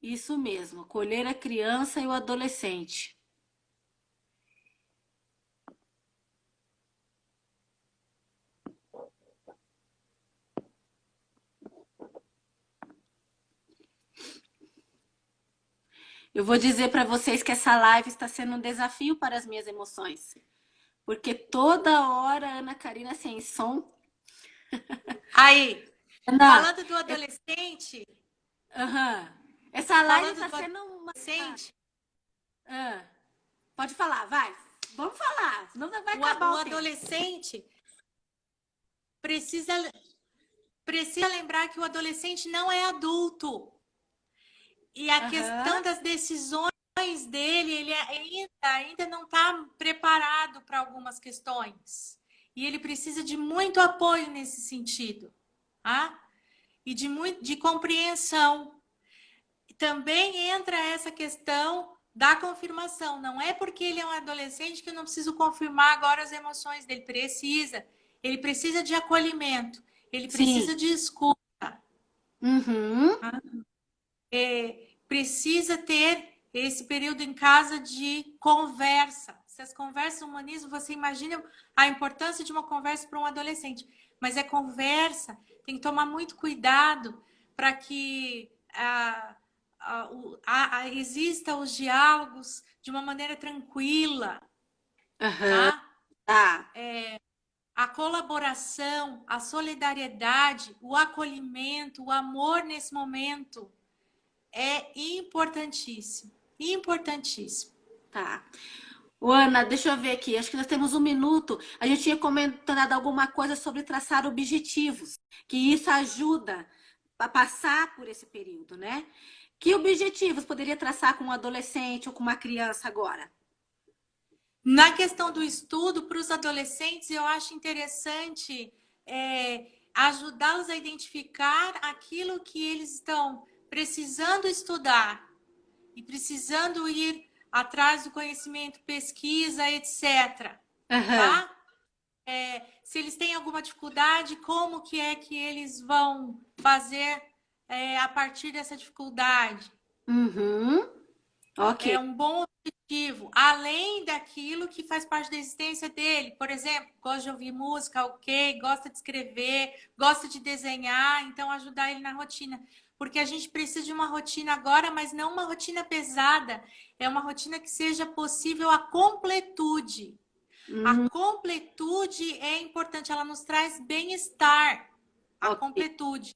Isso mesmo, acolher a criança e o adolescente. Eu vou dizer para vocês que essa live está sendo um desafio para as minhas emoções. Porque toda hora a Ana Karina sem som. Aí, Ana, falando do adolescente. Essa live Falando está do sendo uma. adolescente. Pode falar, vai. Vamos falar, senão vai acabar O o tempo. adolescente precisa lembrar que o adolescente não é adulto. E a questão das decisões dele, ele ainda não está preparado para algumas questões. E ele precisa de muito apoio nesse sentido. Tá? E de compreensão. Também entra essa questão da confirmação. Não é porque ele é um adolescente que eu não preciso confirmar agora as emoções dele. Precisa. Ele precisa de acolhimento. Ele precisa de escuta. Precisa ter esse período em casa de conversa. Se as conversas humanizam, você imagina a importância de uma conversa para um adolescente. Mas é conversa, tem que tomar muito cuidado para que exista os diálogos de uma maneira tranquila. Tá? A colaboração, a solidariedade, o acolhimento, o amor nesse momento é importantíssimo. Importantíssimo. Tá. Ana, deixa eu ver aqui. Acho que nós temos um minuto. A gente tinha comentado alguma coisa sobre traçar objetivos, que isso ajuda a passar por esse período, né? Que objetivos poderia traçar com um adolescente ou com uma criança agora? Na questão do estudo, para os adolescentes, eu acho interessante ajudá-los a identificar aquilo que eles estão precisando estudar e precisando ir atrás do conhecimento, pesquisa, etc. Tá? Se eles têm alguma dificuldade, como que é que eles vão fazer a partir dessa dificuldade? Ok. É um bom objetivo, além daquilo que faz parte da existência dele. Por exemplo, gosta de ouvir música, ok, gosta de escrever, gosta de desenhar, então ajudar ele na rotina. Porque a gente precisa de uma rotina agora, mas não uma rotina pesada. É uma rotina que seja possível a completude. A completude é importante, ela nos traz bem-estar. a Ok. completude.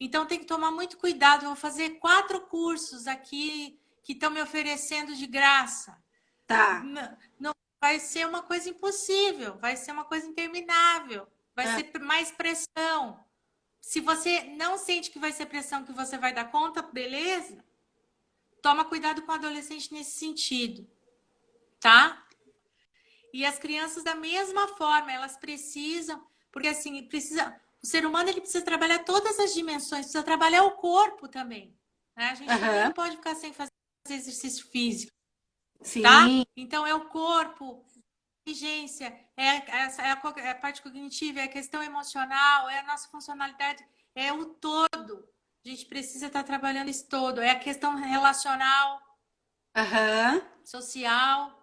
Então tem que tomar muito cuidado. Eu vou fazer 4 cursos aqui que estão me oferecendo de graça. Tá. Não vai ser uma coisa impossível, vai ser uma coisa interminável, vai É. ser mais pressão. Se você não sente que vai ser pressão que você vai dar conta, beleza? Toma cuidado com o adolescente nesse sentido, tá? E as crianças da mesma forma, elas precisam, porque assim, o ser humano ele precisa trabalhar todas as dimensões, precisa trabalhar o corpo também, né? A gente também não pode ficar sem fazer exercício físico, tá? Sim. Então é o corpo, inteligência, é a parte cognitiva, é a questão emocional, é a nossa funcionalidade, é o todo. A gente precisa estar trabalhando isso todo. É a questão relacional, Aham. social.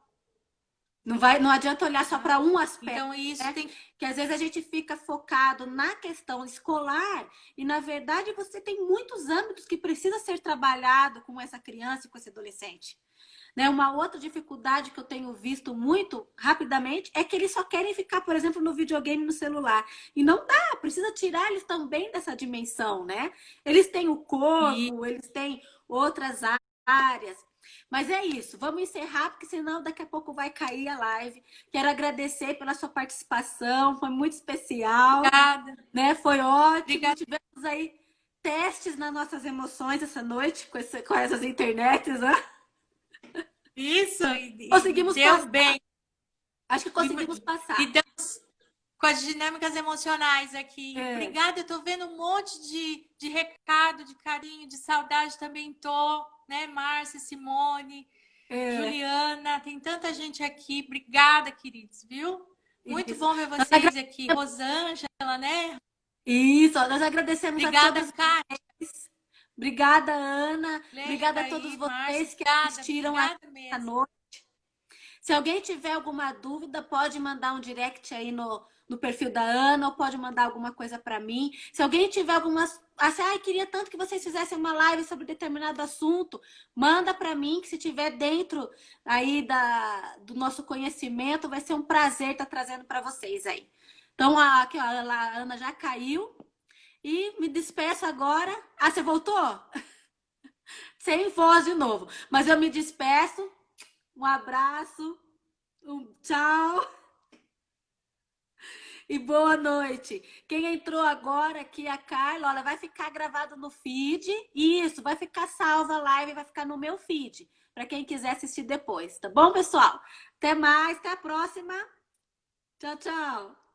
Não adianta olhar só Tá? para um aspecto, Então, isso né? tem. Que às vezes a gente fica focado na questão escolar e, na verdade, você tem muitos âmbitos que precisa ser trabalhado com essa criança e com esse adolescente. Né? Uma outra dificuldade que eu tenho visto muito rapidamente é que eles só querem ficar, por exemplo, no videogame, no celular. E não dá, precisa tirar eles também dessa dimensão, né? Eles têm o E corpo, eles têm outras áreas. Mas é isso, vamos encerrar, porque senão daqui a pouco vai cair a live. Quero agradecer pela sua participação, foi muito especial, obrigada. né? Foi ótimo. Obrigada. Tivemos aí testes nas nossas emoções essa noite com essas internets, né? Isso, e Conseguimos deu passar. bem. Acho que conseguimos passar. Lidamos com as dinâmicas emocionais aqui. É. Obrigada, eu tô vendo um monte de recado, de carinho, de saudade também tô, né? Márcia, Simone, Juliana, tem tanta gente aqui. Obrigada, queridos, viu? Muito Isso. bom ver vocês aqui. Rosângela, né? Isso, nós agradecemos a Obrigada, todas Kátia. vocês. Obrigada, Ana. Obrigada a todos Aí, Márcia. vocês que assistiram Obrigada essa mesmo. noite. Se alguém tiver alguma dúvida, pode mandar um direct aí no perfil da Ana, ou pode mandar alguma coisa para mim. Se alguém tiver algumas... Assim, queria tanto que vocês fizessem uma live sobre determinado assunto, manda para mim, que se tiver dentro aí do nosso conhecimento, vai ser um prazer estar trazendo para vocês aí. Então, aqui, ó, a Ana já caiu. E me despeço agora. Ah, você voltou? Sem voz de novo. Mas eu me despeço. Um abraço. Um tchau. E boa noite. Quem entrou agora aqui, a Carla, olha, vai ficar gravado no feed. Isso, vai ficar salva a live, vai ficar no meu feed. Para quem quiser assistir depois. Tá bom, pessoal? Até mais, até a próxima. Tchau, tchau.